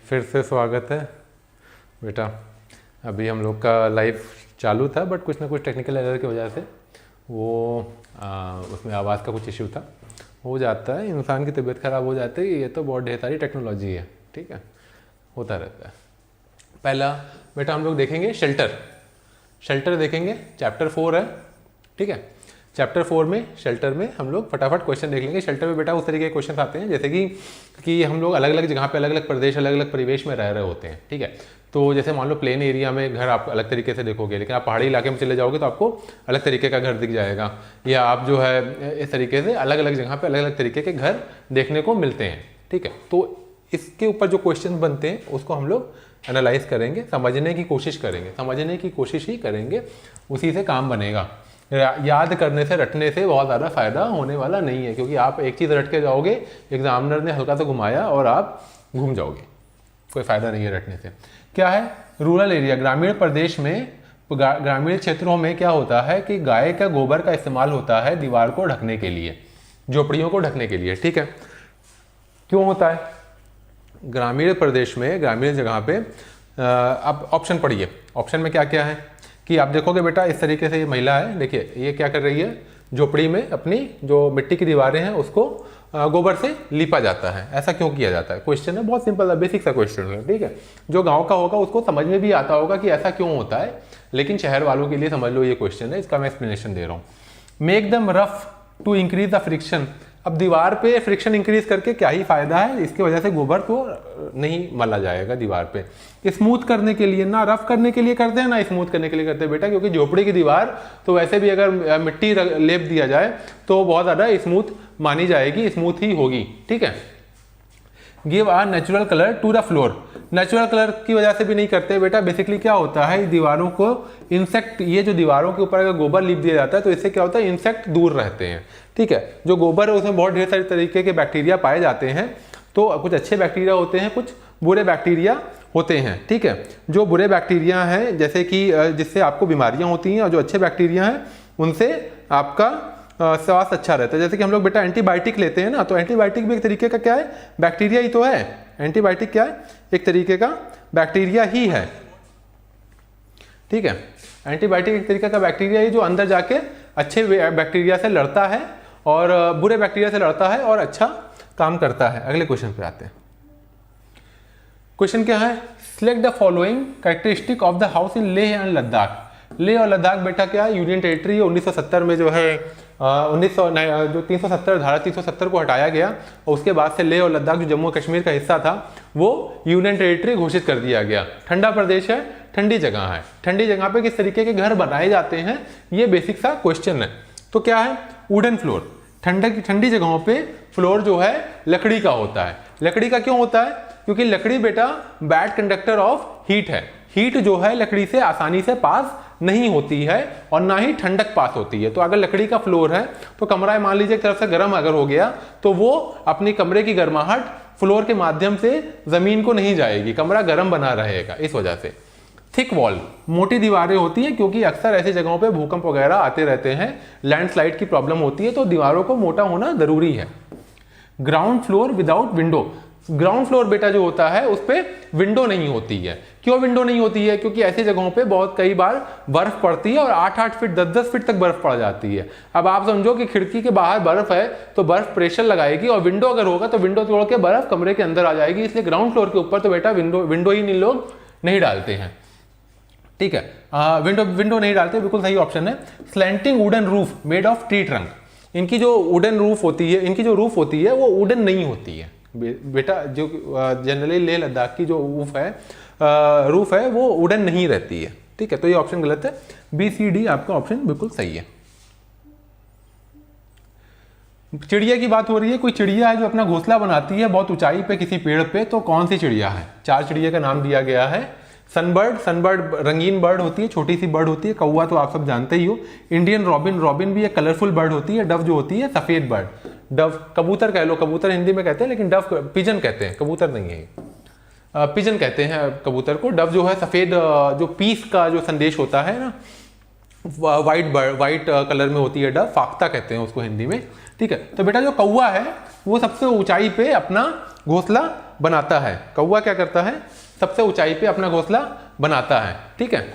फिर से स्वागत है बेटा। अभी हम लोग का लाइव चालू था बट कुछ ना कुछ टेक्निकल एरर की वजह से वो उसमें आवाज़ का कुछ इश्यू था। हो जाता है, इंसान की तबीयत ख़राब हो जाती है, ये तो बहुत ढेर सारी टेक्नोलॉजी है, ठीक है, होता रहता है। पहला बेटा हम लोग देखेंगे शेल्टर देखेंगे, चैप्टर 4 है, ठीक है। चैप्टर 4 में शेल्टर में हम लोग फटाफट क्वेश्चन देख लेंगे। शेल्टर में बेटा उस तरीके के क्वेश्चन आते हैं जैसे कि हम लोग अलग अलग जगह पे अलग अलग प्रदेश अलग अलग परिवेश में रह रहे होते हैं, ठीक है। तो जैसे मान लो प्लेन एरिया में घर आप अलग तरीके से देखोगे, लेकिन आप पहाड़ी इलाके में चले जाओगे तो आपको अलग तरीके का घर दिख जाएगा, या आप जो है इस तरीके से अलग अलग जगह पे अलग अलग तरीके के घर देखने को मिलते हैं, ठीक है। तो इसके ऊपर जो क्वेश्चन बनते हैं उसको हम लोग एनालाइज करेंगे, समझने की कोशिश ही करेंगे, उसी से काम बनेगा। याद करने से रटने से बहुत ज़्यादा फायदा होने वाला नहीं है, क्योंकि आप एक चीज़ रट के जाओगे, एग्जामिनर ने हल्का सा घुमाया और आप घूम जाओगे, कोई फ़ायदा नहीं है रटने से। क्या है रूरल एरिया, ग्रामीण प्रदेश में ग्रामीण क्षेत्रों में क्या होता है कि गाय का गोबर का इस्तेमाल होता है दीवार को ढकने के लिए, झोपड़ियों को ढकने के लिए, ठीक है। क्यों होता है ग्रामीण प्रदेश में, ग्रामीण जगह पे? अब ऑप्शन पढ़िए, ऑप्शन में क्या क्या है कि आप देखोगे बेटा इस तरीके से ये महिला है, देखिए ये क्या कर रही है, झोपड़ी में अपनी जो मिट्टी की दीवारें हैं उसको गोबर से लीपा जाता है। ऐसा क्यों किया जाता है? क्वेश्चन है, बहुत सिंपल है, बेसिक सा क्वेश्चन है, ठीक है। जो गांव का होगा उसको समझ में भी आता होगा कि ऐसा क्यों होता है, लेकिन शहर वालों के लिए समझ लो ये क्वेश्चन है, इसका मैं एक्सप्लेनेशन दे रहा हूँ। Make them rough to increase the friction. अब दीवार पे फ्रिक्शन इंक्रीज करके क्या ही फायदा है, इसकी वजह से गोबर तो नहीं मला जाएगा दीवार पे। स्मूथ करने के लिए, ना रफ करने के लिए करते हैं ना स्मूथ करने के लिए करते हैं बेटा, क्योंकि झोपड़ी की दीवार तो वैसे भी अगर मिट्टी लेप दिया जाए तो बहुत ज़्यादा स्मूथ मानी जाएगी, स्मूथ ही होगी, ठीक है। Give a natural colour to the floor. Natural colour की वजह से भी नहीं करते बेटा, बेसिकली क्या होता है दीवारों को इंसेक्ट, ये जो दीवारों के ऊपर अगर गोबर लिप दिया जाता है तो इससे क्या होता है इंसेक्ट दूर रहते हैं, ठीक है। जो गोबर है उसमें बहुत ढेर सारे तरीके के बैक्टीरिया पाए जाते हैं, तो कुछ अच्छे बैक्टीरिया होते हैं, कुछ बुरे बैक्टीरिया होते हैं, ठीक है। जो बुरे बैक्टीरिया हैं जैसे कि जिससे आपको बीमारियां होती हैं, और जो अच्छे बैक्टीरिया हैं उनसे आपका स्वास्थ्य अच्छा रहता है। जैसे कि हम लोग बेटा एंटीबायोटिक लेते हैं ना, तो एंटीबायोटिक भी एक तरीके का क्या है, बैक्टीरिया ही तो है। एंटीबायोटिक क्या है, एक तरीके का बैक्टीरिया ही है, ठीक है। एंटीबायोटिक एक तरीके का बैक्टीरिया ही जो अंदर जाके अच्छे बैक्टीरिया से लड़ता है और बुरे बैक्टीरिया से लड़ता है और अच्छा काम करता है। अगले क्वेश्चन पे आते हैं। क्वेश्चन क्या है, select the following characteristic of the house in Leh and Ladakh. Leh और लद्दाख बेटा क्या है, यूनियन टेरिटरी है। 1970 में जो है जो 370 धारा 370 को हटाया गया और उसके बाद से लेह और लद्दाख जो जम्मू कश्मीर का हिस्सा था वो यूनियन टेरिटरी घोषित कर दिया गया। ठंडा प्रदेश है, ठंडी जगह है, ठंडी जगह पे किस तरीके के घर बनाए जाते हैं, ये बेसिक सा क्वेश्चन है। तो क्या है, वुडन फ्लोर। ठंडी जगहों पे फ्लोर जो है लकड़ी का होता है। लकड़ी का क्यों होता है, क्योंकि लकड़ी बेटा बैड कंडक्टर ऑफ हीट है। हीट जो है लकड़ी से आसानी से पास नहीं होती है और ना ही ठंडक पास होती है। तो अगर लकड़ी का फ्लोर है तो कमरा मान लीजिए एक तरफ से गर्म अगर हो गया तो वो अपनी कमरे की गर्माहट फ्लोर के माध्यम से जमीन को नहीं जाएगी, कमरा गर्म बना रहेगा। इस वजह से थिक वॉल, मोटी दीवारें होती हैं, क्योंकि अक्सर ऐसी जगहों पे भूकंप वगैरह आते रहते हैं, लैंडस्लाइड की प्रॉब्लम होती है, तो दीवारों को मोटा होना जरूरी है। Ground floor without window. Ground floor बेटा जो होता है उस पे विंडो नहीं होती है। क्यों विंडो नहीं होती है, क्योंकि ऐसी जगहों पे बहुत कई बार बर्फ पड़ती है और 8-8 फीट 10-10 फीट तक बर्फ पड़ जाती है। अब आप समझो कि खिड़की के बाहर बर्फ है तो बर्फ प्रेशर लगाएगी, और विंडो अगर होगा तो विंडो तोड़ के बर्फ कमरे के अंदर आ जाएगी। इसलिए ग्राउंड फ्लोर के ऊपर तो बेटा विंडो ही लोग नहीं डालते हैं, ठीक है। विंडो नहीं डालते, बिल्कुल सही ऑप्शन है। Slanting wooden roof made of tree trunk. इनकी जो वुडन रूफ होती है, इनकी जो रूफ होती है वो वुडन नहीं होती है बेटा। जो जनरली लेह लद्दाख की जो रूफ है वो वुडन नहीं रहती है, ठीक है। तो ये ऑप्शन गलत है, BCD आपका ऑप्शन बिल्कुल सही है। चिड़िया की बात हो रही है, कोई चिड़िया है जो अपना घोंसला बनाती है बहुत ऊंचाई पे किसी पेड़ पे, तो कौन सी चिड़िया है? 4 चिड़िया का नाम दिया गया है। सनबर्ड रंगीन बर्ड होती है, छोटी सी बर्ड होती है। कौवा तो आप सब जानते ही हो। इंडियन रॉबिन भी एक कलरफुल बर्ड होती है। डव जो होती है सफेद बर्ड, डव कबूतर कह लो, कबूतर हिंदी में कहते हैं लेकिन डव पिजन कहते हैं, कबूतर नहीं है, पिजन कहते हैं कबूतर को। डव जो है सफेद, जो पीस का जो संदेश होता है ना, वाइट कलर में होती है डव, फाख्ता कहते हैं उसको हिंदी में, ठीक है। तो बेटा जो कौवा है वो सबसे ऊंचाई पे अपना घोंसला बनाता है, कौवा क्या करता है, सबसे ऊंचाई पे अपना घोंसला बनाता है। ठीक है,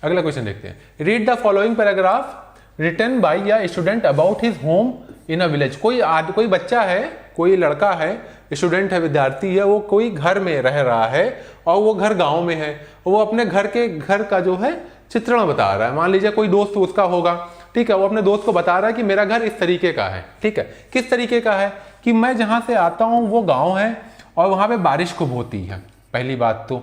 अगला क्वेश्चन देखते हैं। Read the following paragraph written by a student about his home in a village. कोई बच्चा है, कोई लड़का है, स्टूडेंट है, विद्यार्थी है, वो कोई घर में रह रहा है और वो घर गांव में है, वो अपने घर का जो है चित्रण बता रहा है। मान लीजिए कोई दोस्त उसका होगा, ठीक है, वो अपने दोस्त को बता रहा है कि मेरा घर इस तरीके का है। ठीक है, किस तरीके का है कि मैं जहाँ से आता हूँ वो गाँव है और वहाँ पे बारिश खूब होती है, पहली बात तो।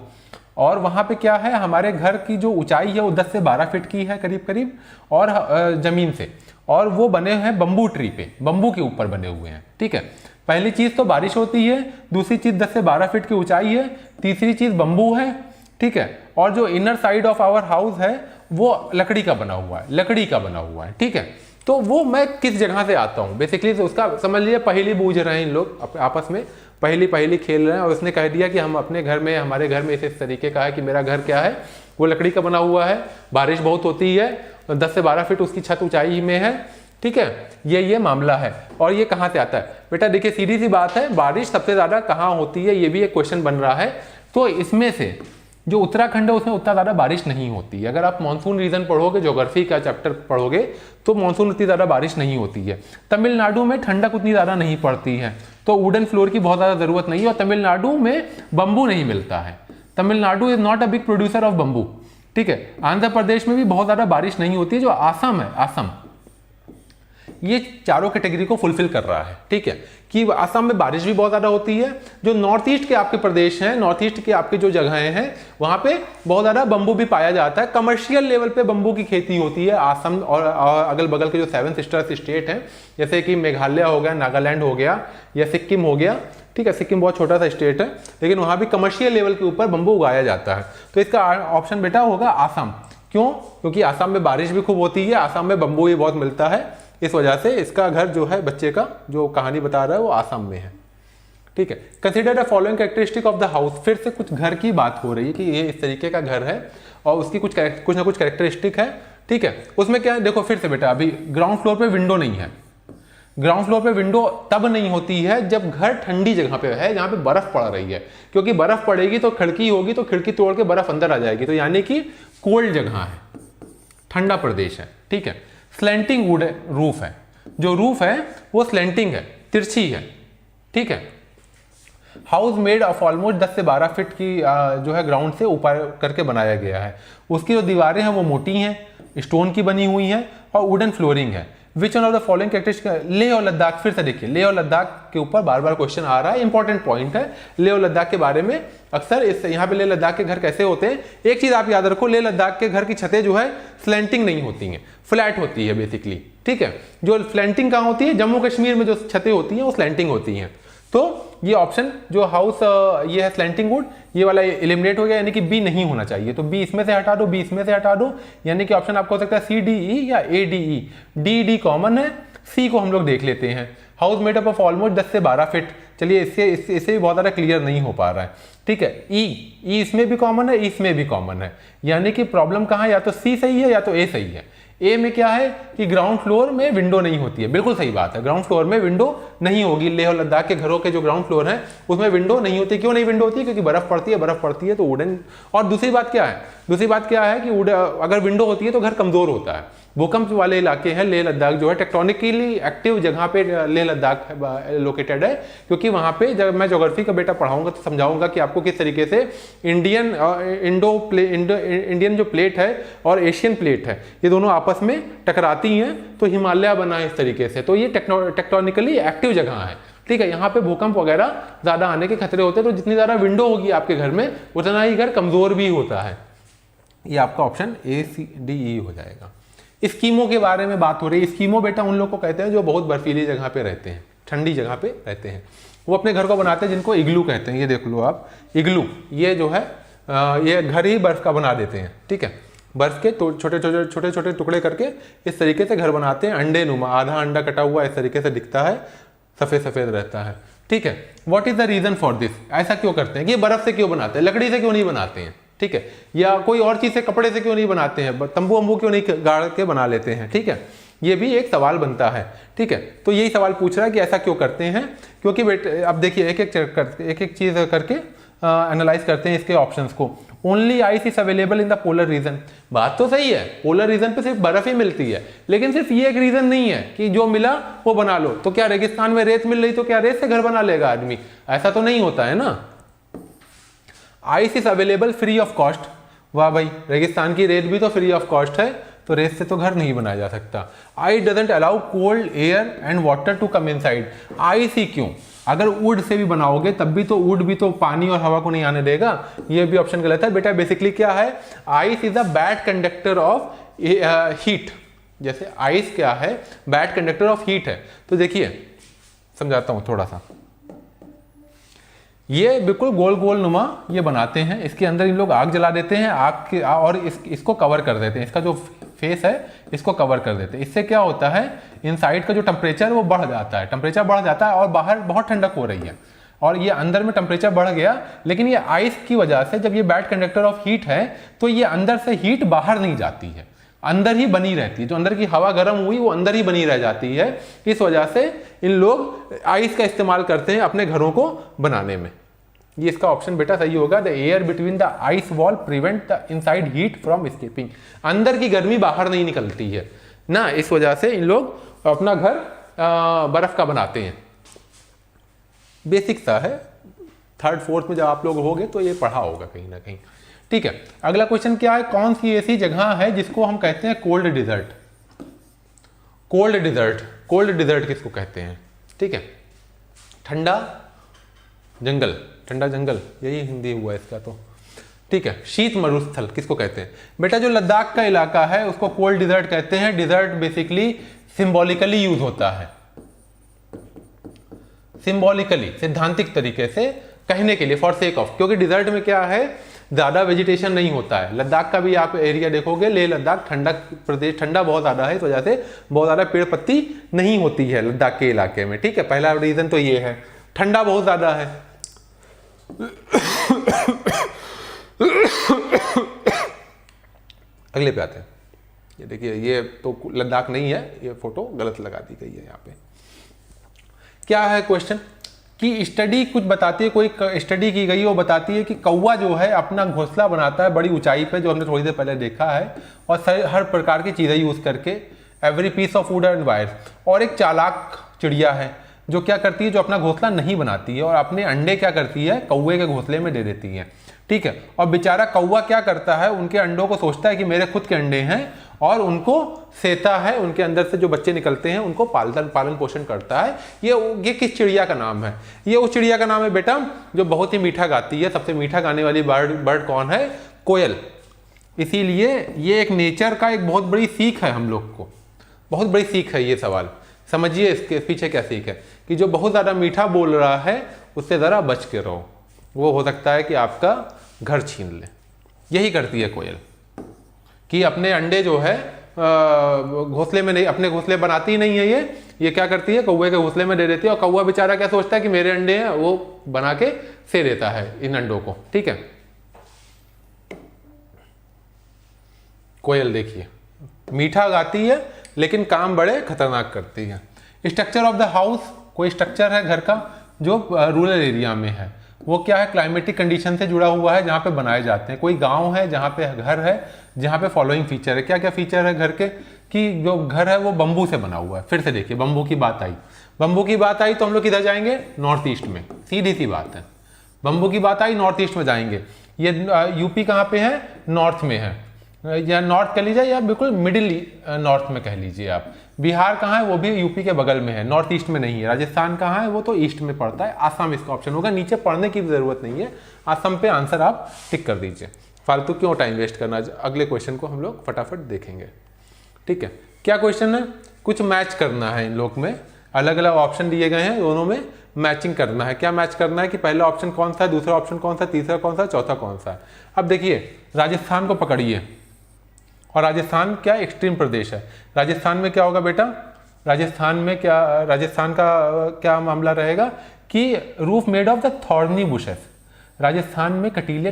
और वहाँ पे क्या है, हमारे घर की जो ऊंचाई है वो 10 से 12 फीट की है करीब करीब, और जमीन से, और वो बने हैं बम्बू ट्री पे, बम्बू के ऊपर बने हुए हैं। ठीक है, पहली चीज तो बारिश होती है, दूसरी चीज 10 से 12 फीट की ऊंचाई है, तीसरी चीज बम्बू है। ठीक है, और जो inner side of our house है वो लकड़ी का बना हुआ है, लकड़ी का बना हुआ है। ठीक है, तो वो मैं किस जगह से आता हूँ बेसिकली, तो उसका समझ लीजिए पहेली बूझ रहे हैं इन लोग आपस में, पहेली खेल रहे हैं, और उसने कह दिया कि हम अपने घर में, हमारे घर में इस तरीके का है कि मेरा घर क्या है, वो लकड़ी का बना हुआ है, बारिश बहुत होती है, 10 से 12 फीट उसकी छत ऊंचाई में है। ठीक है, ये मामला है। और ये कहाँ से आता है बेटा, देखिए सीधी सी बात है, बारिश सबसे ज़्यादा कहाँ होती है, ये भी एक क्वेश्चन बन रहा है। तो इसमें से जो उत्तराखंड है उसमें उतना ज़्यादा बारिश नहीं होती है। अगर आप मानसून रीजन पढ़ोगे, ज्योग्राफी का चैप्टर पढ़ोगे, तो मानसून उतनी ज़्यादा बारिश नहीं होती है। तमिलनाडु में ठंडक उतनी ज़्यादा नहीं पड़ती है, तो वुडन फ्लोर की बहुत ज़्यादा ज़रूरत नहीं है। और तमिलनाडु में बम्बू नहीं मिलता है, Tamil Nadu is not a big producer of bamboo. ठीक है, आंध्र प्रदेश में भी बहुत ज़्यादा बारिश नहीं होती है। जो आसाम है, आसाम ये चारों कैटेगरी को फुलफिल कर रहा है। ठीक है, कि आसाम में बारिश भी बहुत ज़्यादा होती है। जो नॉर्थ ईस्ट के आपके प्रदेश हैं, नॉर्थ ईस्ट के आपके जो जगहें हैं, वहाँ पे बहुत ज़्यादा बम्बू भी पाया जाता है, कमर्शियल लेवल पे बम्बू की खेती होती है। आसाम और अगल बगल के जो 7 सिस्टर्स स्टेट हैं, जैसे कि मेघालय हो गया, नागालैंड हो गया, या सिक्किम हो गया। ठीक है, सिक्किम बहुत छोटा सा स्टेट है, लेकिन वहाँ भी कमर्शियल लेवल के ऊपर बम्बू उगाया जाता है। तो इसका ऑप्शन बेटा होगा आसाम। क्यों? क्योंकि आसाम में बारिश भी खूब होती है, आसाम में बम्बू भी बहुत मिलता है, इस वजह से इसका घर जो है, बच्चे का जो कहानी बता रहा है, वो आसाम में है। ठीक है, consider the following characteristic of the house. फिर से कुछ घर की बात हो रही है कि ये इस तरीके का घर है और उसकी कुछ ना कुछ कैरेक्टरिस्टिक है। ठीक है, उसमें क्या है, देखो फिर से बेटा, अभी ग्राउंड फ्लोर पे विंडो नहीं है। ग्राउंड फ्लोर पे विंडो तब नहीं होती है जब घर ठंडी जगह पे है, जहाँ पे बर्फ पड़ रही है, क्योंकि बर्फ पड़ेगी तो खिड़की होगी, तो खिड़की तोड़ के बर्फ अंदर आ जाएगी, तो यानी कि कोल्ड जगह है, ठंडा प्रदेश है। ठीक है, स्लैंटिंग वुड रूफ है, जो रूफ है वो स्लैंटिंग है, तिरछी है। ठीक है, हाउस मेड ऑफ ऑलमोस्ट 10 से 12 फीट की जो है ग्राउंड से ऊपर करके बनाया गया है। उसकी जो दीवारें हैं वो मोटी हैं, स्टोन की बनी हुई हैं, और वुडन फ्लोरिंग है। Which one of the following characteristic. Leh और लद्दाख, फिर से देखिए, लेह और लद्दाख के ऊपर बार बार क्वेश्चन आ रहा है, इंपॉर्टेंट पॉइंट है। लेह और लद्दाख के बारे में अक्सर इस यहाँ पे लेह लद्दाख के घर कैसे होते हैं, एक चीज आप याद रखो, लेह लद्दाख के घर की छतें जो है स्लैंटिंग नहीं होती हैं, फ्लैट होती है बेसिकली। ठीक है, जो स्लैंटिंग कहाँ होती है, जम्मू कश्मीर में जो छतें होती हैं वो स्लैंटिंग होती हैं। तो ये ऑप्शन जो हाउस ये है स्लैंटिंग वुड, ये वाला एलिमिनेट हो गया, यानी कि बी नहीं होना चाहिए। तो बी इसमें से हटा दो, बी इसमें से हटा दो, यानी कि ऑप्शन आपको हो सकता है सी डी ई या A D E. D D common है, सी को हम लोग देख लेते हैं। House made up of almost 10 से 12 फीट। चलिए इससे भी बहुत ज़्यादा क्लियर नहीं हो पा रहा है। ठीक है, ई इसमें भी कॉमन है, इसमें भी कॉमन है, यानी कि प्रॉब्लम कहाँ है, या तो सी सही है या तो ए सही है। ए में क्या है कि ग्राउंड फ्लोर में विंडो नहीं होती है, बिल्कुल सही बात है, ग्राउंड फ्लोर में विंडो नहीं होगी। लेह और लद्दाख के घरों के जो ग्राउंड फ्लोर है उसमें विंडो नहीं होती। क्यों नहीं विंडो होती है? क्योंकि बर्फ पड़ती है तो वुडन। और दूसरी बात क्या है कि अगर विंडो होती है तो घर कमजोर होता है। भूकंप वाले इलाके हैं लेह लद्दाख, जो है टेक्टोनिकली एक्टिव जगह पे लेह लद्दाख लोकेटेड है, क्योंकि वहाँ पे जब मैं ज्योग्राफी का बेटा पढ़ाऊंगा तो समझाऊंगा कि आपको किस तरीके से इंडियन जो प्लेट है और एशियन प्लेट है, ये दोनों आपस में टकराती हैं तो हिमालय बना है इस तरीके से। तो ये टेक्टोनिकली एक्टिव जगह है। ठीक है, यहाँ पे भूकंप वगैरह ज्यादा आने के खतरे होते हैं, तो जितनी ज्यादा विंडो होगी आपके घर में उतना ही घर कमजोर भी होता है। ये आपका option A C D E हो जाएगा। स्कीमो के बारे में बात हो रही है। स्कीमो बेटा उन लोग को कहते हैं जो बहुत बर्फीली जगह पे रहते हैं, ठंडी जगह पे रहते हैं, वो अपने घर को बनाते हैं जिनको इग्लू कहते हैं। ये देख लो आप, इग्लू ये जो है ये घर ही बर्फ का बना देते हैं। ठीक है, बर्फ के छोटे छोटे टुकड़े करके इस तरीके से घर बनाते हैं, अंडे नुमा, आधा अंडा कटा हुआ इस तरीके से दिखता है, सफेद सफेद रहता है। ठीक है, what is the reason for this, ऐसा क्यों करते हैं? ये बर्फ से क्यों बनाते हैं, लकड़ी से क्यों नहीं बनाते हैं? ठीक है, या कोई और चीज से, कपड़े से क्यों नहीं बनाते हैं, तंबू वंबू क्यों नहीं गाड़ के बना लेते हैं? ठीक है, ये भी एक सवाल बनता है, ठीक है। तो यही सवाल पूछ रहा है कि ऐसा क्यों करते हैं, क्योंकि बेटे अब देखिए एक एक चीज़ करके एनालाइज करते हैं इसके ऑप्शंस को। Only ice is available in the polar region, बात तो सही है, पोलर रीजन पे सिर्फ बर्फ ही मिलती है, लेकिन सिर्फ ये एक रीजन नहीं है कि जो मिला वो बना लो। तो क्या रेगिस्तान में रेत मिल रही तो क्या रेत से घर बना लेगा आदमी? ऐसा तो नहीं होता है ना। Ice is available free of cost, वाह भाई, रेगिस्तान की रेत भी तो फ्री ऑफ कॉस्ट है, तो रेत से तो घर नहीं बनाया जा सकता। Ice doesn't allow cold air and water to come inside, ice ही क्यों, अगर वुड से भी बनाओगे तब भी तो वुड भी तो पानी और हवा को नहीं आने देगा, ये भी ऑप्शन गलत है बेटा। बेसिकली क्या है, ice is a bad conductor of heat, जैसे आइस क्या है, बैड कंडक्टर ऑफ हीट है। तो देखिए समझाता हूं थोड़ा सा, ये बिल्कुल गोल गोल नुमा ये बनाते हैं, इसके अंदर इन लोग आग जला देते हैं, आग के और इसको कवर कर देते हैं, इसका जो फेस है इसको कवर कर देते हैं। इससे क्या होता है, इनसाइड का जो टेम्परेचर वो बढ़ जाता है, टेम्परेचर बढ़ जाता है और बाहर बहुत ठंडक हो रही है, और ये अंदर में टेम्परेचर बढ़ गया, लेकिन ये आइस की वजह से जब ये बैड कंडक्टर ऑफ हीट है तो ये अंदर से हीट बाहर नहीं जाती है, अंदर ही बनी रहती है, जो अंदर की हवा गर्म हुई वो अंदर ही बनी रह जाती है। इस वजह से इन लोग आइस का इस्तेमाल करते हैं अपने घरों को बनाने में। ये इसका ऑप्शन बेटा सही होगा, the air between the ice wall prevent the inside heat from escaping, अंदर की गर्मी बाहर नहीं निकलती है ना, इस वजह से इन लोग अपना घर बर्फ का बनाते हैं। बेसिक सा है, थर्ड फोर्थ में जब आप लोग होगे तो ये पढ़ा होगा कहीं ना कहीं, ठीक है। अगला क्वेश्चन क्या है, कौन सी ऐसी जगह है जिसको हम कहते हैं cold desert? Cold desert, cold desert किसको कहते हैं? ठीक है, ठंडा जंगल, ठंडा जंगल यही हिंदी हुआ इसका तो, ठीक है। शीत मरुस्थल किसको कहते हैं? बेटा जो लद्दाख का इलाका है उसको कोल्ड डिजर्ट कहते हैं। डिजर्ट बेसिकली सिंबॉलिकली यूज होता है, सिंबॉलिकली सिद्धांतिक तरीके से कहने के लिए, फॉर सेक ऑफ, क्योंकि डिजर्ट में क्या है, ज्यादा वेजिटेशन नहीं होता है। लद्दाख का भी आप एरिया देखोगे, लेह लद्दाख ठंडा प्रदेश, ठंडा बहुत ज्यादा है, इस वजह से बहुत ज्यादा पेड़ पत्ती नहीं होती है लद्दाख के इलाके में, ठीक है। पहला रीजन तो ये है, ठंडा बहुत ज्यादा है। अगले पे आते हैं, ये देखिए, ये तो लद्दाख नहीं है, ये फोटो गलत लगा दी गई है यहाँ पे। क्या है क्वेश्चन कि स्टडी कुछ बताती है, कोई स्टडी की गई वो बताती है कि कौवा जो है अपना घोंसला बनाता है बड़ी ऊंचाई पे, जो हमने थोड़ी देर पहले देखा है, और हर प्रकार की चीज़ें यूज करके, every piece of wood and wires. और एक चालाक चिड़िया है जो क्या करती है, जो अपना घोंसला नहीं बनाती है और अपने अंडे क्या करती है, कौवे के घोंसले में दे देती है, ठीक है। और बेचारा कौवा क्या करता है, उनके अंडों को सोचता है कि मेरे खुद के अंडे हैं, और उनको सेता है, उनके अंदर से जो बच्चे निकलते हैं उनको पालन पोषण करता है। ये किस चिड़िया का नाम है? ये उस चिड़िया का नाम है बेटा जो बहुत ही मीठा गाती है। सबसे मीठा गाने वाली बर्ड कौन है? कोयल। इसीलिए ये एक नेचर का एक बहुत बड़ी सीख है, हम लोग को बहुत बड़ी सीख है ये सवाल। समझिए इसके पीछे क्या सीख है, कि जो बहुत ज़्यादा मीठा बोल रहा है उससे ज़रा बच के रहो, वो हो सकता है कि आपका घर छीन ले। यही करती है कोयल कि अपने अंडे जो है घोंसले में नहीं, अपने घोंसले बनाती ही नहीं है, ये क्या करती है, कौवे के घोंसले में दे देती है, और कौवा बेचारा क्या सोचता है कि मेरे अंडे हैं, वो बना के से देता है इन अंडों को, ठीक है। कोयल देखिए मीठा गाती है लेकिन काम बड़े खतरनाक करती है। स्ट्रक्चर ऑफ द हाउस, कोई स्ट्रक्चर है घर का जो रूरल एरिया में है, वो क्या है, क्लाइमेटिक कंडीशन से जुड़ा हुआ है जहाँ पे बनाए जाते हैं। कोई गांव है जहाँ पे घर है, जहाँ पे फॉलोइंग फीचर है। क्या क्या फीचर है घर के, कि जो घर है वो बम्बू से बना हुआ है। फिर से देखिए, बम्बू की बात आई, बम्बू की बात आई तो हम लोग किधर जाएंगे, नॉर्थ ईस्ट में, सीधी सी बात है। बम्बू की बात आई, नॉर्थ ईस्ट में जाएंगे। ये यूपी कहाँ पे है, नॉर्थ में है, या नॉर्थ कह लीजिए, या बिल्कुल मिडिल नॉर्थ में कह लीजिए आप। बिहार कहाँ है, वो भी यूपी के बगल में है, नॉर्थ ईस्ट में नहीं है। राजस्थान कहाँ है, वो तो ईस्ट में पड़ता है। आसाम इसका ऑप्शन होगा, नीचे पढ़ने की जरूरत नहीं है, आसाम पे आंसर आप टिक कर दीजिए। फालतू क्यों टाइम वेस्ट करना, अगले क्वेश्चन को हम लोग फटाफट देखेंगे, ठीक है। क्या क्वेश्चन है, कुछ मैच करना है, इन लोग में अलग अलग ऑप्शन दिए गए हैं, दोनों में मैचिंग करना है। क्या मैच करना है कि पहला ऑप्शन कौन सा है, दूसरा ऑप्शन कौन सा, तीसरा कौन सा, चौथा कौन सा है। अब देखिए राजस्थान को पकड़िए, और राजस्थान क्या एक्सट्रीम प्रदेश है। राजस्थान में क्या होगा बेटा, राजस्थान में क्या, राजस्थान का क्या मामला रहेगा कि roof made of the thorny bushes. Rajasthan में कटीले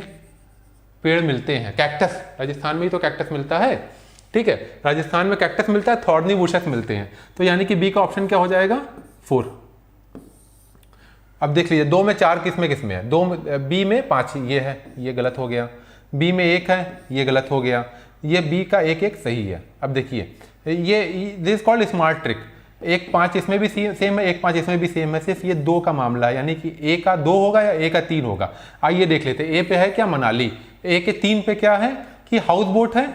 पेड़ मिलते हैं, कैक्टस, राजस्थान में ही तो कैक्टस मिलता है, ठीक है, राजस्थान में कैक्टस मिलता है, थॉर्नी बुशेस मिलते हैं, तो यानी कि बी का ऑप्शन क्या हो जाएगा 4। अब देख लीजिए 2 में 4 किसमें किसमें है, 2 में बी में 5 ये है, ये गलत हो गया, बी में 1 है, ये गलत हो गया, ये बी का 1 सही है। अब देखिए ये दिस कॉल्ड स्मार्ट ट्रिक, 1 5 इसमें भी सेम है, 1 5 इसमें भी सेम है, सिर्फ ये 2 का मामला है, यानी कि ए का 2 होगा या ए का 3 होगा। आइए देख लेते हैं, ए पे है क्या मनाली, ए के 3 पे क्या है कि हाउस बोट है,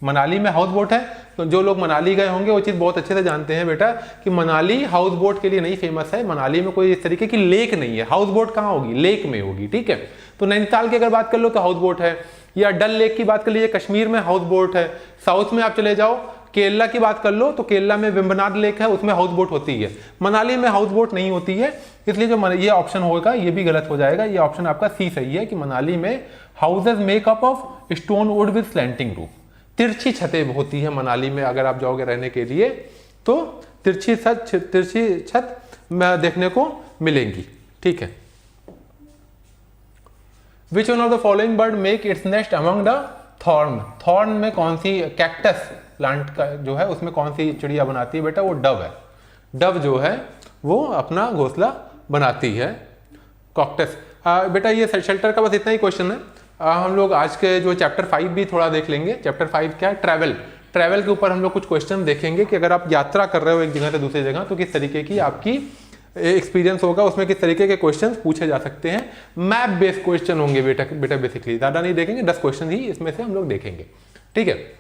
मनाली में हाउस बोट है। तो जो लोग मनाली गए होंगे वो चीज़ बहुत अच्छे से जानते हैं बेटा कि मनाली हाउस बोट के लिए नहीं फेमस है, मनाली में कोई इस तरीके की लेक नहीं है, हाउस बोट कहाँ होगी, लेक में होगी, ठीक है। तो नैनीताल की अगर बात कर लो तो हाउस बोट है, या डल लेक की बात कर लीजिए कश्मीर में हाउस बोट है। साउथ में आप चले जाओ केरला की बात कर लो तो केरला में वेम्बनाड लेक है, उसमें हाउस बोट होती है, मनाली में हाउस बोट नहीं होती है। इसलिए जो ये ऑप्शन होगा ये भी गलत हो जाएगा, ये ऑप्शन आपका सी सही है कि मनाली में houses makeup of stone would with slanting roof, तिरछी छतें होती है मनाली में। अगर आप जाओगे रहने के लिए तो तिरछी छत देखने को मिलेंगी, ठीक है। Which one of the following bird make its nest among the thorn, thorn में कौन सी, कैक्टस प्लांट का जो है उसमें कौन सी चिड़िया बनाती है बेटा, वो डव है, डव जो है वो अपना घोंसला बनाती है। कॉक्टस बेटा ये शेल्टर का बस इतना ही क्वेश्चन है। हम लोग आज के जो चैप्टर 5 भी थोड़ा देख लेंगे। चैप्टर 5 क्या है, ट्रैवल, ट्रैवल के ऊपर हम लोग कुछ क्वेश्चन देखेंगे कि अगर आप यात्रा कर रहे हो एक जगह से दूसरी जगह तो किस तरीके की आपकी एक्सपीरियंस होगा, उसमें किस तरीके के क्वेश्चन पूछे जा सकते हैं। मैप बेस्ड क्वेश्चन होंगे बेटा बेसिकली, ज़्यादा नहीं देखेंगे, 10 क्वेश्चन ही इसमें से हम लोग देखेंगे, ठीक है।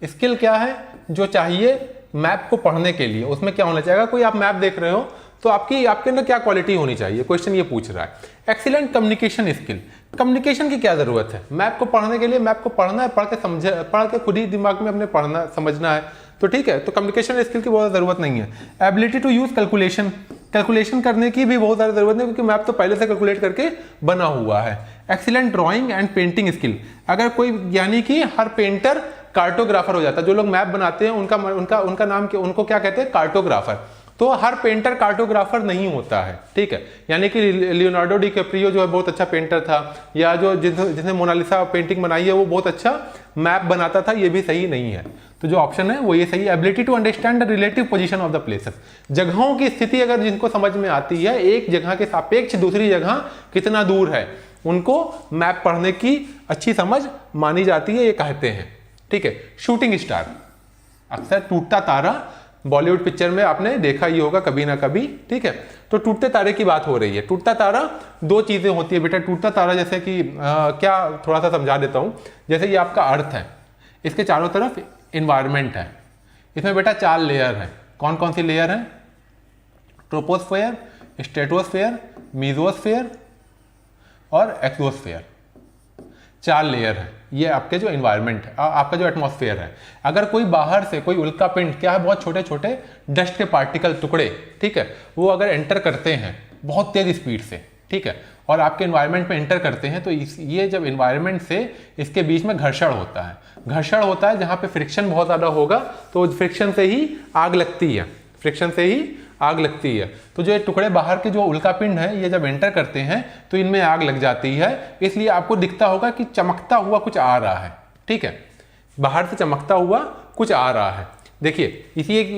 स्किल क्या है जो चाहिए मैप को पढ़ने के लिए, उसमें क्या होना चाहिए, कोई आप मैप देख रहे हो तो आपके अंदर क्या क्वालिटी होनी चाहिए, क्वेश्चन ये पूछ रहा है। एक्सीलेंट कम्युनिकेशन स्किल, कम्युनिकेशन की क्या जरूरत है मैप को पढ़ने के लिए, मैप को पढ़ना है, पढ़ के खुद ही दिमाग में अपने पढ़ना समझना है, तो ठीक है। तो कम्युनिकेशन स्किल की बहुत जरूरत नहीं है। Ability to use calculation, calculation करने की भी बहुत ज़्यादा जरूरत नहीं क्योंकि मैप तो पहले से कैलकुलेट करके बना हुआ है। Excellent drawing and painting skill, अगर कोई यानी कि हर पेंटर कार्टोग्राफर हो जाता है, जो लोग मैप बनाते हैं उनका नाम उनको क्या कहते हैं, कार्टोग्राफर। तो हर पेंटर कार्टोग्राफर नहीं होता है, ठीक है। यानी कि लियोनार्डो डी कैप्रियो जो है बहुत अच्छा पेंटर था, या जो जिसने मोनालिसा पेंटिंग बनाई है वो बहुत अच्छा मैप बनाता था, ये भी सही नहीं है। तो जो ऑप्शन है वो ये सही है। Ability to understand the relative position of the places, जगहों की स्थिति अगर जिनको समझ में आती है, एक जगह के सापेक्ष दूसरी जगह कितना दूर है, उनको मैप पढ़ने की अच्छी समझ मानी जाती है, ये कहते हैं, ठीक है। शूटिंग स्टार, अक्सर टूटता तारा बॉलीवुड पिक्चर में आपने देखा ही होगा कभी ना कभी, ठीक है। तो टूटते तारे की बात हो रही है। टूटता तारा 2 चीजें होती है बेटा। टूटता तारा जैसे कि क्या, थोड़ा सा समझा देता हूं। जैसे ये आपका अर्थ है, इसके चारों तरफ इन्वायरमेंट है, इसमें बेटा 4 लेयर है। कौन कौन सी लेयर है, ट्रोपोस्फेयर, स्ट्रेटोस्फेयर, मीजोस्फेयर और एक्सोस्फेयर, 4 लेयर है। ये आपके जो इन्वायरमेंट है, आपका जो एटमॉस्फेयर है। अगर कोई बाहर से कोई उल्का पिंड, क्या है, बहुत छोटे छोटे डस्ट के पार्टिकल टुकड़े, ठीक है, वो अगर एंटर करते हैं बहुत तेज स्पीड से, ठीक है, और आपके इन्वायरमेंट में एंटर करते हैं तो ये जब इन्वायरमेंट से इसके बीच में घर्षण होता है, घर्षण होता है जहाँ पे फ्रिक्शन बहुत ज़्यादा होगा तो फ्रिक्शन से ही आग लगती है, फ्रिक्शन से ही आग लगती है। तो जो ये टुकड़े बाहर के जो उल्का पिंड है, ये जब एंटर करते हैं तो इनमें आग लग जाती है। इसलिए आपको दिखता होगा कि चमकता हुआ कुछ आ रहा है, ठीक है, बाहर से चमकता हुआ कुछ आ रहा है। देखिए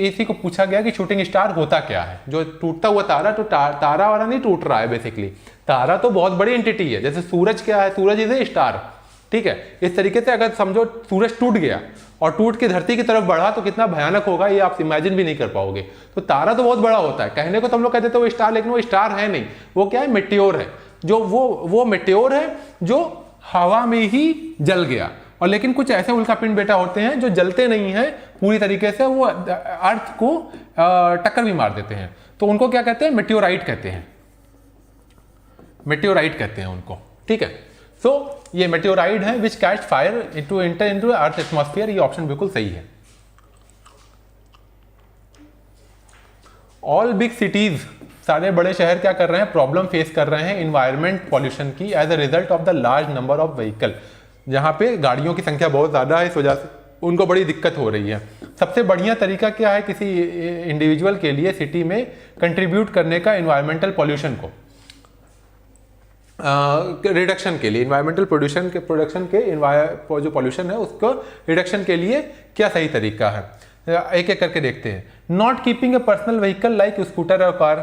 इसी को पूछा गया कि शूटिंग स्टार होता क्या है, जो टूटता हुआ तारा, तो तारा वाला नहीं टूट रहा है बेसिकली, तारा तो बहुत बड़ी एंटिटी है। जैसे सूरज क्या है, सूरज इज ए स्टार, ठीक है। इस तरीके से अगर समझो सूरज टूट गया और टूट के धरती की तरफ बढ़ा तो कितना भयानक होगा ये आप इमेजिन भी नहीं कर पाओगे। तो तारा तो बहुत बड़ा होता है, कहने को तो हम लोग कहते थे वो स्टार, लेकिन वो स्टार है नहीं, वो क्या है, मेटेओर है। जो वो मेटेओर है जो हवा में ही जल गया। और लेकिन कुछ ऐसे उल्कापिंड बेटा होते हैं जो जलते नहीं हैं पूरी तरीके से, वो अर्थ को टक्कर भी मार देते हैं, तो उनको क्या कहते हैं, मेटेओराइट कहते हैं, मेटेओराइट कहते हैं उनको, ठीक है। सो ये मेटेओराइड है which catch fire into enter into earth atmosphere, ये ऑप्शन बिल्कुल सही है। ऑल बिग सिटीज, सारे बड़े शहर क्या कर रहे हैं, प्रॉब्लम फेस कर रहे हैं इन्वायरमेंट पॉल्यूशन की as a result of the large number of vehicle. जहाँ पे गाड़ियों की संख्या बहुत ज़्यादा है, इस वजह से उनको बड़ी दिक्कत हो रही है। सबसे बढ़िया तरीका क्या है किसी इंडिविजुअल के लिए सिटी में कंट्रीब्यूट करने का इन्वायरमेंटल पॉल्यूशन को, रिडक्शन के लिए, इन्वायरमेंटल प्रोड्यूशन के जो पॉल्यूशन है उसको रिडक्शन के लिए क्या सही तरीका है, एक एक करके देखते हैं। Not keeping a personal vehicle like scooter और car,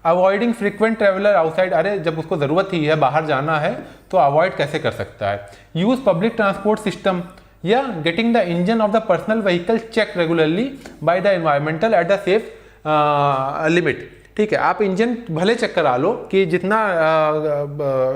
avoiding frequent traveller outside, अरे जब उसको ज़रूरत ही है बाहर जाना है तो अवॉइड कैसे कर सकता है। यूज़ पब्लिक ट्रांसपोर्ट सिस्टम, या getting the engine of the personal vehicle check regularly by the environmental at the safe limit. ठीक है, आप इंजन भले चेक करा लो कि जितना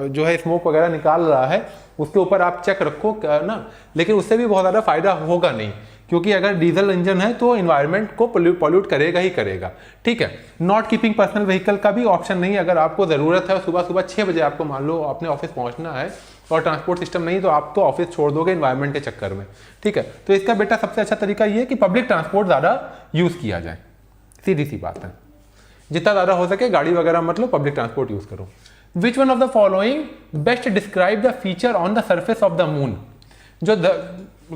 जो है स्मोक वगैरह निकाल रहा है उसके ऊपर आप चेक रखो ना, लेकिन उससे भी बहुत ज़्यादा फायदा होगा नहीं, क्योंकि अगर डीजल इंजन है तो इन्वायरमेंट को पॉल्यूट करेगा ही करेगा। ठीक है, नॉट कीपिंग पर्सनल व्हीकल का भी ऑप्शन नहीं है। अगर आपको ज़रूरत है सुबह सुबह 6 बजे आपको मान लो अपने ऑफिस पहुंचना है और ट्रांसपोर्ट सिस्टम नहीं, तो आप तो ऑफिस छोड़ दोगे इन्वायरमेंट के चक्कर में। ठीक है, तो इसका बेटा सबसे अच्छा तरीका ये है कि पब्लिक ट्रांसपोर्ट ज़्यादा यूज़ किया जाए, सीधी सी बात है। जितना ज़्यादा हो सके गाड़ी वगैरह मत लो, पब्लिक ट्रांसपोर्ट यूज़ करो। Which one of the following best describe the feature on the surface of the moon, जो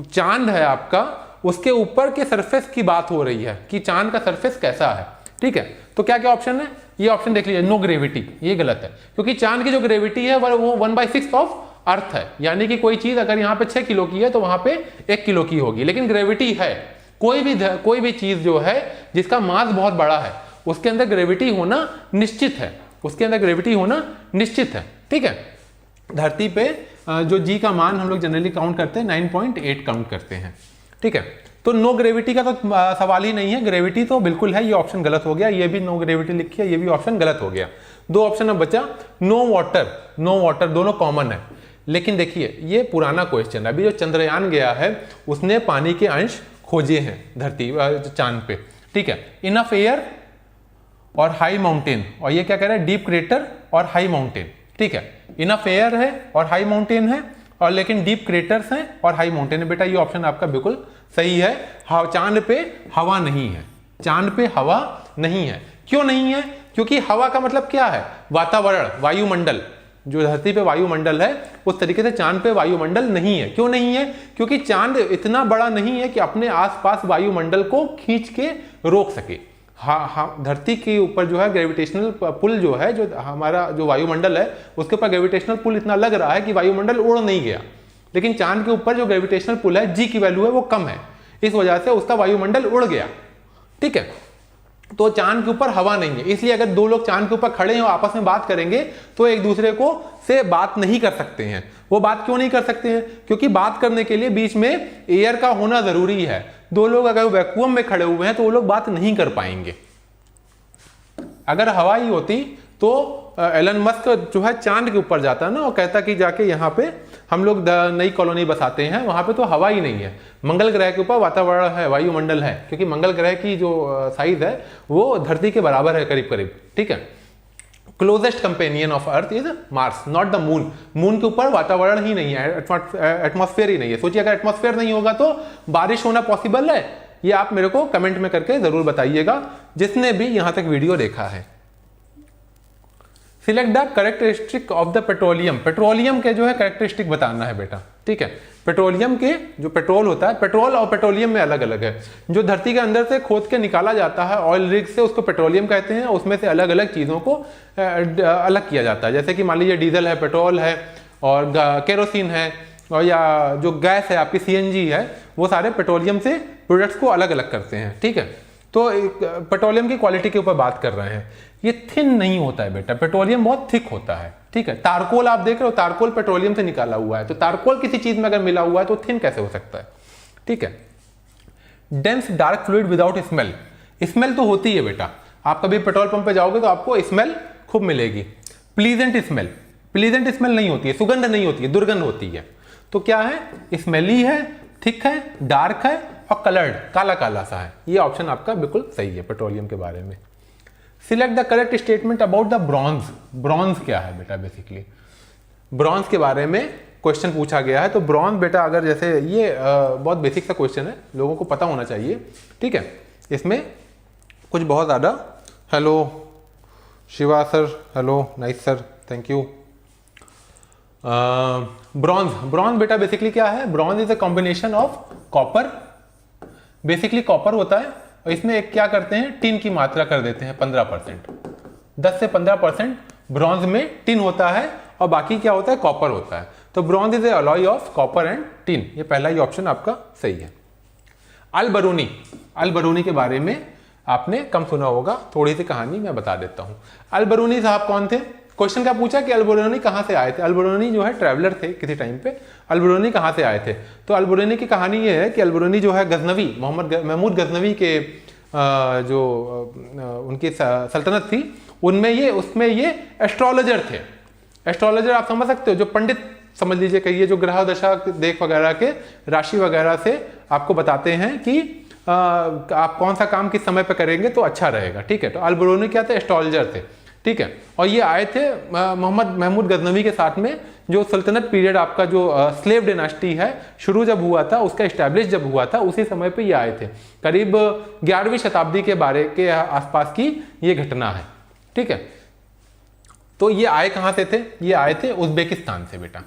चांद है आपका उसके ऊपर के सरफेस की बात हो रही है कि चांद का सरफेस कैसा है। ठीक है, तो क्या क्या ऑप्शन है, ये ऑप्शन देख लीजिए। नो ग्रेविटी, ये गलत है, क्योंकि चांद की जो ग्रेविटी है वो 1/6 ऑफ अर्थ है, यानी कि कोई चीज अगर यहाँ पे 6 किलो की है तो वहां पे 1 किलो की होगी, लेकिन ग्रेविटी है। कोई भी चीज जो है जिसका मास बहुत बड़ा है उसके अंदर ग्रेविटी होना निश्चित है, उसके अंदर ग्रेविटी होना निश्चित है। ठीक है, धरती पे जो जी का मान हम लोग जनरली काउंट करते हैं 9.8 काउंट करते हैं। ठीक है, तो नो ग्रेविटी का तो सवाल ही नहीं है, ग्रेविटी तो बिल्कुल है, ये ऑप्शन गलत हो गया। ये भी नो ग्रेविटी लिखी है, ये भी ऑप्शन गलत हो गया। 2 ऑप्शन अब बचा। नो वाटर दोनों कॉमन है, लेकिन देखिए ये पुराना क्वेश्चन है। अभी जो चंद्रयान गया है उसने पानी के अंश खोजे हैं धरती चांद पे। ठीक है, इनफ एयर और हाई माउंटेन, और ये क्या कह रहा है, डीप क्रेटर और हाई माउंटेन। ठीक है, इनफ एयर है और हाई माउंटेन है, और लेकिन डीप क्रेटर्स हैं और हाई माउंटेन है। बेटा ये ऑप्शन आपका बिल्कुल सही है। चांद पे हवा नहीं है, चांद पे हवा नहीं है। क्यों नहीं है, क्योंकि हवा का मतलब क्या है, वातावरण, वायुमंडल। जो धरती पे वायुमंडल है उस तरीके से चांद पे वायुमंडल नहीं है। क्यों नहीं है, क्योंकि चांद इतना बड़ा नहीं है कि अपने आसपास वायुमंडल को खींच के रोक सके। हाँ, धरती के ऊपर जो है ग्रेविटेशनल पुल जो है, जो हमारा जो वायुमंडल है उसके ऊपर ग्रेविटेशनल पुल इतना लग रहा है कि वायुमंडल उड़ नहीं गया, लेकिन चांद के ऊपर जो ग्रेविटेशनल पुल है, जी की वैल्यू है वो कम है, इस वजह से उसका वायुमंडल उड़ गया। ठीक है, तो चांद के ऊपर हवा नहीं है, इसलिए अगर 2 लोग चांद के ऊपर खड़े हो आपस में बात करेंगे तो एक दूसरे को से बात नहीं कर सकते हैं। वो बात क्यों नहीं कर सकते हैं, क्योंकि बात करने के लिए बीच में एयर का होना जरूरी है। 2 लोग अगर वैक्यूम में खड़े हुए हैं तो वो लोग बात नहीं कर पाएंगे। अगर हवा ही होती तो एलन मस्क जो है चांद के ऊपर जाता ना और कहता कि जाके यहाँ पे हम लोग नई कॉलोनी बसाते हैं, वहां पे तो हवा ही नहीं है। मंगल ग्रह के ऊपर वातावरण है, वायुमंडल है, क्योंकि मंगल ग्रह की जो साइज है वो धरती के बराबर है करीब करीब। ठीक है, closest companion of earth is Mars, not the moon. Moon के ऊपर वातावरण ही नहीं है, एटमॉस्फेयर ही नहीं है। सोचिए अगर एटमॉस्फेयर नहीं होगा तो बारिश होना पॉसिबल है? ये आप मेरे को कमेंट में करके जरूर बताइएगा, जिसने भी यहां तक वीडियो देखा है। Select the characteristic of the petroleum, petroleum के जो है कैरेक्टरिस्टिक बताना है बेटा। ठीक है, पेट्रोलियम के जो पेट्रोल होता है, पेट्रोल और पेट्रोलियम में अलग अलग है। जो धरती के अंदर से खोद के निकाला जाता है ऑयल रिग से, उसको पेट्रोलियम कहते हैं। उसमें से अलग अलग चीज़ों को अलग किया जाता है, जैसे कि मान लीजिए डीजल है, पेट्रोल है और केरोसिन है, और या जो गैस है आपकी CNG है, वो सारे पेट्रोलियम से प्रोडक्ट्स को अलग अलग करते हैं। ठीक है, तो पेट्रोलियम की क्वालिटी के ऊपर बात कर रहे हैं। ये थिन नहीं होता है बेटा, पेट्रोलियम बहुत थिक होता है। ठीक है, तारकोल आप देख रहे हो, तारकोल पेट्रोलियम से निकाला हुआ है, तो तारकोल किसी चीज में अगर मिला हुआ है तो थिन कैसे हो सकता है? ठीक है, dense dark fluid without smell, smell तो होती है बेटा, आप कभी पेट्रोल पंप पे जाओगे तो आपको स्मेल खूब मिलेगी। प्लीजेंट स्मेल, प्लीजेंट स्मेल नहीं होती है, सुगंध नहीं होती है, दुर्गंध होती है। तो क्या है, स्मेली है, थिक है, डार्क है और कलर्ड, काला काला सा है। ये ऑप्शन आपका बिल्कुल सही है पेट्रोलियम के बारे में। Select the correct statement about the bronze, bronze क्या है बेटा? बेसिकली ब्रॉन्ज के बारे में क्वेश्चन पूछा गया है। तो ब्रॉन्ज बेटा, अगर जैसे ये बहुत बेसिक सा क्वेश्चन है, लोगों को पता होना चाहिए। ठीक है, इसमें कुछ बहुत ज़्यादा, hello Shiva sir, hello nice sir, thank you. Bronze, bronze बेटा बेसिकली क्या है? Bronze is a combination of copper, basically copper होता है, और इसमें एक क्या करते हैं, टिन की मात्रा कर देते हैं 15%, 10 से 15% ब्रॉन्ज में टिन होता है, और बाकी क्या होता है, कॉपर होता है। तो bronze is a alloy of copper and tin, ये पहला ही ऑप्शन आपका सही है। अल बरूनी, अल बरूनी के बारे में आपने कम सुना होगा, थोड़ी सी कहानी मैं बता देता हूँ। अल बरूनी साहब कौन थे? क्वेश्चन क्या पूछा कि अल बरूनी कहाँ से आए थे। अल बरूनी जो है ट्रैवलर थे किसी टाइम पे। अल बरूनी कहाँ से आए थे? तो अल बरूनी की कहानी ये है कि अल बरूनी जो है गजनवी, महमूद गजनवी के जो उनकी सल्तनत थी उसमें ये एस्ट्रोलॉजर थे। एस्ट्रोलॉजर आप समझ सकते हो, जो पंडित समझ लीजिए, कहिए, जो ग्रह दशा देख वगैरह के राशि वगैरह से आपको बताते हैं कि आप कौन सा काम किस समय पे करेंगे तो अच्छा रहेगा। ठीक है, तो अल बरूनी क्या थे? एस्ट्रोलॉजर थे। ठीक है, और ये आए थे महमूद गजनवी के साथ में, जो सल्तनत पीरियड आपका जो स्लेव डिनास्टी है शुरू जब हुआ था, उसका इस्टेब्लिश जब हुआ था, उसी समय पे ये आए थे। करीब 11वीं शताब्दी के बारे के आसपास की ये घटना है। ठीक है, तो ये आए कहाँ से थे? ये आए थे उज्बेकिस्तान से बेटा।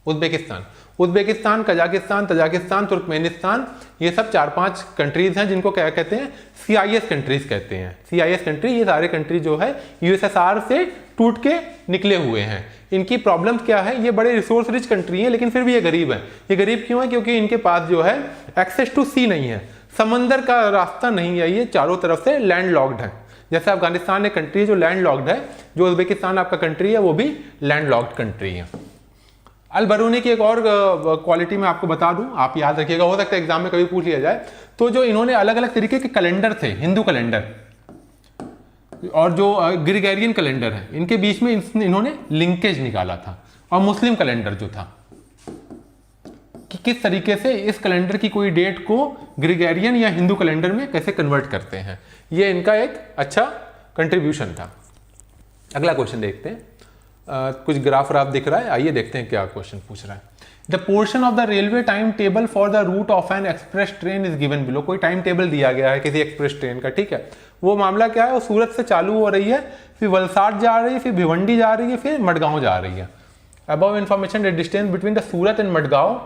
उज्बेकिस्तान, कजाकिस्तान, तजाकिस्तान, तुर्कमेनिस्तान, ये सब 4-5 कंट्रीज हैं जिनको क्या कहते हैं? CIS कंट्रीज कहते हैं। CIS कंट्री, ये सारे कंट्री जो है USSR से टूट के निकले हुए हैं। इनकी प्रॉब्लम क्या है? ये बड़े रिसोर्स रिच कंट्री है, लेकिन फिर भी ये गरीब है। ये गरीब क्यों है? क्योंकि इनके पास जो है एक्सेस टू सी नहीं है, समंदर का रास्ता नहीं है, ये चारों तरफ से लैंड लॉक्ड है। जैसे अफगानिस्तान एक कंट्री है जो लैंड लॉक्ड है, जो उज्बेकिस्तान आपका कंट्री है वो भी लैंड लॉक्ड कंट्री है। अल बरूनी की एक और क्वालिटी मैं आपको बता दूं, आप याद रखिएगा, हो सकता है एग्जाम में कभी पूछ लिया जाए। तो जो इन्होंने अलग अलग तरीके के कैलेंडर थे, हिंदू कैलेंडर और जो ग्रिगोरियन कैलेंडर है, इनके बीच में इन्होंने लिंकेज निकाला था। और मुस्लिम कैलेंडर जो था कि किस तरीके से इस कैलेंडर की कोई डेट को ग्रिगोरियन या हिंदू कैलेंडर में कैसे कन्वर्ट करते हैं, ये इनका एक अच्छा कंट्रीब्यूशन था। अगला क्वेश्चन देखते हैं। कुछ ग्राफ व्राफ दिख रहा है, आइए देखते हैं क्या क्वेश्चन पूछ रहा है। The portion of the railway time table for the route of an express train is given below. कोई टाइम टेबल दिया गया है किसी एक्सप्रेस ट्रेन का। ठीक है, वो मामला क्या है? वो सूरत से चालू हो रही है, फिर वलसाड जा रही है, फिर भिवंडी जा रही है, फिर मडगांव जा रही है। Above information the distance between the Surat and Madgaon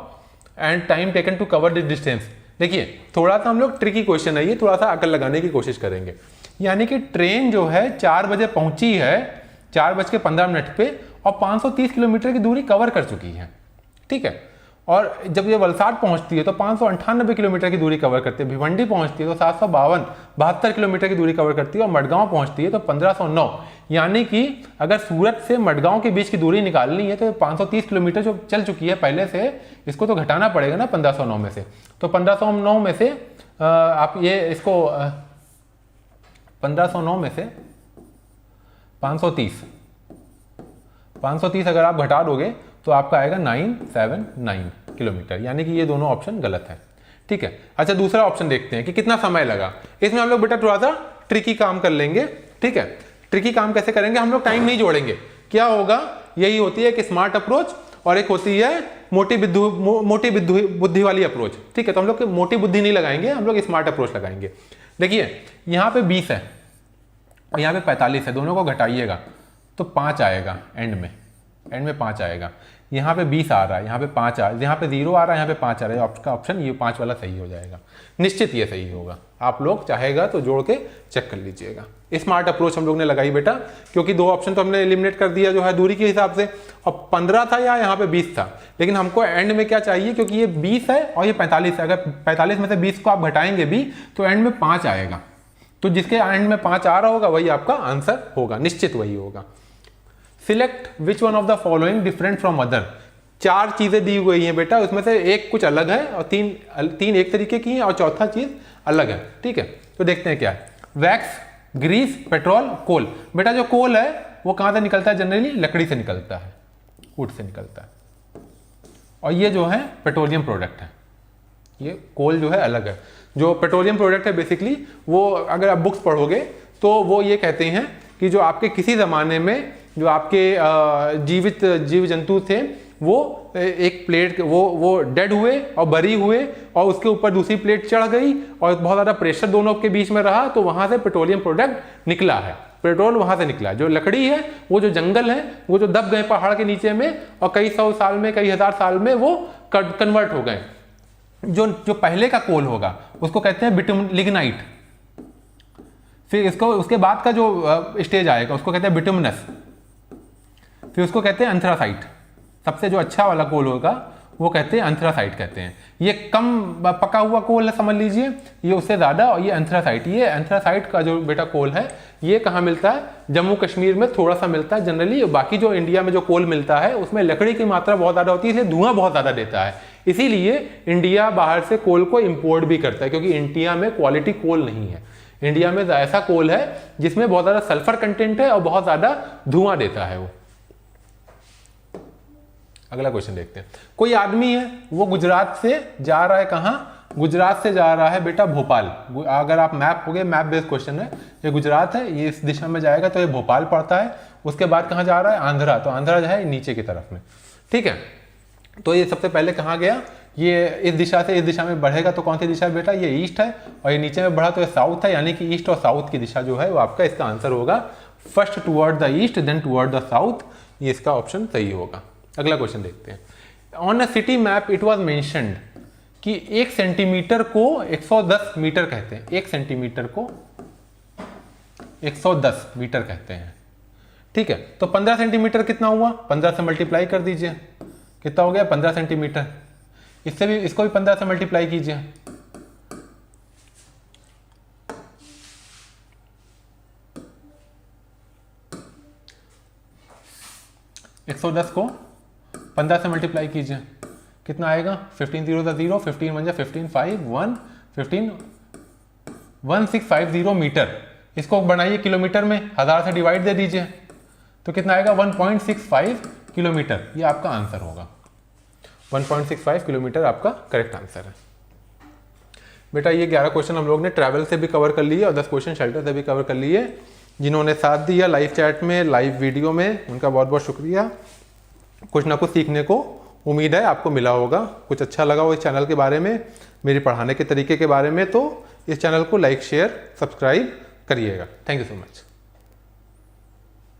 and time taken to cover this distance. देखिए, थोड़ा सा हम लोग ट्रिकी क्वेश्चन है ये, थोड़ा सा अकल लगाने की कोशिश करेंगे। यानी कि ट्रेन जो है 4 बजे पहुंची है, 4:15 पे, और 530 किलोमीटर की दूरी कवर कर चुकी है। ठीक है, और जब ये वलसाड पहुंचती है तो 598 किलोमीटर की दूरी कवर करती है, भिवंडी पहुंचती है तो 772 किलोमीटर की दूरी कवर करती है, और मडगांव पहुंचती है तो 1509। यानी कि अगर सूरत से मडगांव के बीच की दूरी निकालनी है तो 530 किलोमीटर जो चल चुकी है पहले से, इसको तो घटाना पड़ेगा ना 1509 में से। तो 1509 में से आप ये इसको 1509 में से 530 अगर आप घटा दोगे तो आपका आएगा 979 किलोमीटर। यानी कि ये दोनों ऑप्शन गलत है। ठीक है, अच्छा दूसरा ऑप्शन देखते हैं कि कितना समय लगा। इसमें हम लोग बेटा थोड़ा सा ट्रिकी काम कर लेंगे। ठीक है, ट्रिकी काम कैसे करेंगे? हम लोग टाइम नहीं जोड़ेंगे। क्या होगा? यही होती है कि स्मार्ट अप्रोच, और एक होती है मोटी बुद्धि वाली अप्रोच। ठीक है, तो हम लोग मोटी बुद्धि नहीं लगाएंगे, हम लोग स्मार्ट अप्रोच लगाएंगे। देखिए, यहाँ पे 20 है और यहाँ पे 45 है, दोनों को घटाइएगा तो 5 आएगा, एंड में 5 आएगा। यहाँ पे 20 आ रहा है, यहाँ पे 5 यहाँ पे 0 आ रहा है, यहाँ पे 5 आ रहा है। आपका ऑप्शन ये 5 वाला सही हो जाएगा, निश्चित ये सही होगा। आप लोग चाहेगा तो जोड़ के चेक कर लीजिएगा। स्मार्ट अप्रोच हम लोग ने लगाई बेटा, क्योंकि 2 ऑप्शन तो हमने एलिमिनेट कर दिया जो है दूरी के हिसाब से, और 15 था या यहाँ पे 20 था, लेकिन हमको एंड में क्या चाहिए? क्योंकि ये 20 है और ये 45 है, अगर 45 में से 20 को आप घटाएंगे भी तो एंड में 5 आएगा। तो जिसके एंड में 5 आ रहा होगा वही आपका आंसर होगा, निश्चित वही होगा। Select which one of the following different from other. 4 चीजें दी गई हैं बेटा, उसमें से एक कुछ अलग है और तीन एक तरीके की है और चौथा चीज अलग है। ठीक है, तो देखते हैं क्या है। वैक्स, ग्रीस, पेट्रोल, कोल। बेटा जो कोल है वो कहां से निकलता है? जनरली लकड़ी से निकलता है, वुड से निकलता है, और ये जो है पेट्रोलियम प्रोडक्ट है। ये कोल जो है अलग है। जो पेट्रोलियम प्रोडक्ट है बेसिकली वो, अगर आप बुक्स पढ़ोगे तो वो ये कहते हैं कि जो आपके किसी ज़माने में जो आपके जीवित जीव जंतु थे वो एक प्लेट वो डेड हुए और बरी हुए, और उसके ऊपर दूसरी प्लेट चढ़ गई और बहुत ज़्यादा प्रेशर दोनों के बीच में रहा, तो वहाँ से पेट्रोलियम प्रोडक्ट निकला है। पेट्रोल वहाँ से निकला। जो लकड़ी है, वो जो जंगल है, वो जो दब गए पहाड़ के नीचे में और कई 100 साल में, कई 1000 साल में वो कन्वर्ट हो गए। जो पहले का कोल होगा उसको कहते हैं लिग्नाइट। फिर इसको उसके बाद का जो स्टेज आएगा उसको कहते हैं बिटुमिनस। फिर उसको कहते हैं एंथ्रासाइट। सबसे जो अच्छा वाला कोल होगा वो कहते हैं एंथ्रासाइट कहते हैं। ये कम पका हुआ कोल है समझ लीजिए, ये उससे ज़्यादा, और ये एंथ्रासाइट। ये एंथ्रासाइट का जो बेटा कोल है ये कहाँ मिलता है? जम्मू कश्मीर में थोड़ा सा मिलता है जनरली। बाकी जो इंडिया में जो कोल मिलता है उसमें लकड़ी की मात्रा बहुत ज़्यादा होती है, इसलिए धुआं बहुत ज़्यादा देता है। इसीलिए इंडिया बाहर से कोल को इम्पोर्ट भी करता है, क्योंकि इंडिया में क्वालिटी कोल नहीं है। इंडिया में ऐसा कोल है जिसमें बहुत ज़्यादा सल्फर कंटेंट है और बहुत ज़्यादा धुआं देता है वो। अगला क्वेश्चन देखते हैं। कोई आदमी है वो गुजरात से जा रहा है, कहाँ? गुजरात से जा रहा है बेटा भोपाल। अगर आप मैप हो गए, मैप बेस्ड क्वेश्चन है। ये गुजरात है, ये इस दिशा में जाएगा तो ये भोपाल पड़ता है। उसके बाद कहाँ जा रहा है? आंध्रा। तो आंध्रा जो है नीचे की तरफ में, ठीक है। तो ये सबसे पहले कहाँ गया? ये इस दिशा से इस दिशा में बढ़ेगा तो कौन सी दिशा है बेटा? ये ईस्ट है। और ये नीचे में बढ़ा तो ये साउथ है, यानी कि ईस्ट और साउथ की दिशा जो है वो आपका इसका आंसर होगा। First toward the east then toward the south, ये इसका ऑप्शन सही होगा। अगला क्वेश्चन देखते हैं। On a city map it was mentioned कि 1 सेंटीमीटर को 110 मीटर कहते हैं। 1 सेंटीमीटर को 110 मीटर कहते हैं, ठीक है। तो 15 सेंटीमीटर कितना हुआ? 15 से मल्टीप्लाई कर दीजिए, कितना हो गया? 15 सेंटीमीटर। इससे भी, इसको भी 15 से मल्टीप्लाई कीजिए, एक 110 को 15 से मल्टीप्लाई कीजिए, कितना आएगा? 15 0 0, 15 1 15 5 1 15 1650 मीटर। इसको बनाइए किलोमीटर में, 1000 से डिवाइड दे दीजिए तो कितना आएगा? 1.65 किलोमीटर। ये आपका आंसर होगा। 1.65 किलोमीटर आपका करेक्ट आंसर है बेटा। ये 11 क्वेश्चन हम लोग ने ट्रैवल से भी कवर कर लिए और 10 क्वेश्चन शेल्टर से भी कवर कर लिए। जिन्होंने साथ दिया लाइव चैट में, लाइव वीडियो में, उनका बहुत बहुत शुक्रिया। कुछ ना कुछ सीखने को उम्मीद है आपको मिला होगा, कुछ अच्छा लगा हो इस चैनल के बारे में, मेरे पढ़ाने के तरीके के बारे में, तो इस चैनल को लाइक शेयर सब्सक्राइब करिएगा। Thank you so much.